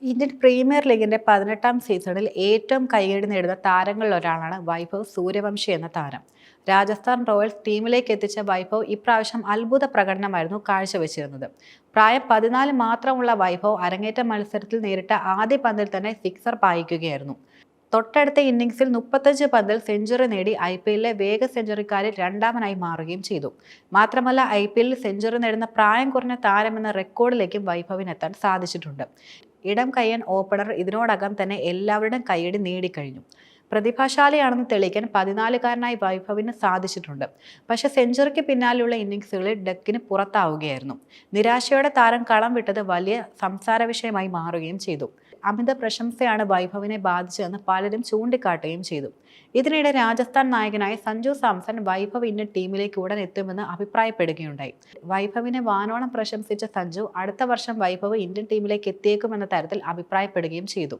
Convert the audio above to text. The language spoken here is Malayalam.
ഇന്ത്യൻ പ്രീമിയർ ലീഗിന്റെ 18ാം സീസണിൽ ഏറ്റവും കയ്യടി നേടുന്ന താരങ്ങളിൽ ഒരാളാണ് വൈഭവ് സൂര്യവംശി എന്ന താരം. രാജസ്ഥാൻ റോയൽസ് ടീമിലേക്ക് എത്തിച്ച വൈഭവ് ഇപ്രാവശ്യം അത്ഭുത പ്രകടനമായിരുന്നു കാഴ്ചവെച്ചിരുന്നത്. പ്രായം 14 മാത്രമുള്ള വൈഭവ് അരങ്ങേറ്റ മത്സരത്തിൽ നേരിട്ട ആദ്യ പന്തിൽ തന്നെ സിക്സർ പായിക്കുകയായിരുന്നു. തൊട്ടടുത്ത ഇന്നിംഗ്സിൽ 35 പന്തിൽ സെഞ്ചുറി നേടി IPLലെ വേഗ സെഞ്ചുറിക്കാരിൽ രണ്ടാമനായി മാറുകയും ചെയ്തു. മാത്രമല്ല IPLൽ സെഞ്ചുറി നേടുന്ന പ്രായം കുറഞ്ഞ താരമെന്ന റെക്കോർഡിലേക്കും വൈഭവിനെത്താൻ സാധിച്ചിട്ടുണ്ട്. ഇടം കയ്യൻ ഓപ്പണർ ഇതിനോടകം തന്നെ എല്ലാവരുടെയും കയ്യടി നേടിക്കഴിഞ്ഞു. പ്രതിഭാശാലിയാണെന്ന് തെളിയിക്കാൻ 14കാരനായി വൈഭവിന് സാധിച്ചിട്ടുണ്ട്. പക്ഷെ സെഞ്ചുറിക്ക് പിന്നാലെയുള്ള ഇന്നിംഗ്സുകളിൽ ഡക്കിന് പുറത്താവുകയായിരുന്നു. നിരാശയോടെ താരം കളം വിട്ടത് വലിയ സംസാര വിഷയമായി മാറുകയും ചെയ്തു. അമിത പ്രശംസയാണ് വൈഭവിനെ ബാധിച്ചതെന്ന് പലരും ചൂണ്ടിക്കാട്ടുകയും ചെയ്തു. ഇതിനിടെ രാജസ്ഥാൻ നായകനായ സഞ്ജു സാംസൺ വൈഭവ് ഇന്ത്യൻ ടീമിലേക്ക് ഉടൻ എത്തുമെന്ന് അഭിപ്രായപ്പെടുകയുണ്ടായി. വൈഭവിനെ വാനോളം പ്രശംസിച്ച സഞ്ജു അടുത്ത വർഷം വൈഭവ് ഇന്ത്യൻ ടീമിലേക്ക് എത്തിയേക്കുമെന്ന തരത്തിൽ അഭിപ്രായപ്പെടുകയും ചെയ്തു.